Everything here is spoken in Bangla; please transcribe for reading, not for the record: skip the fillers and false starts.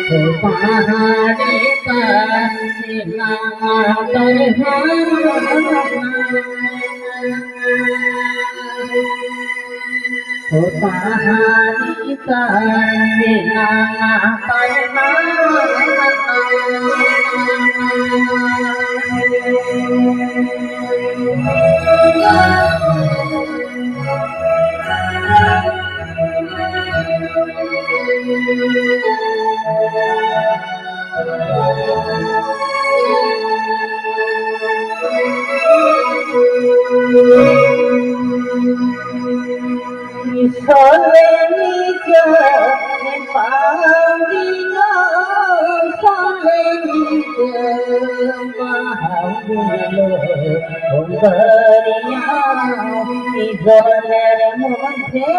পাহাড়ে পাহাড়ি কান্দে না পায় না সলে নিজে পাবিনা সলে নিজে মাহবুল বরিয়া জলের মধ্যে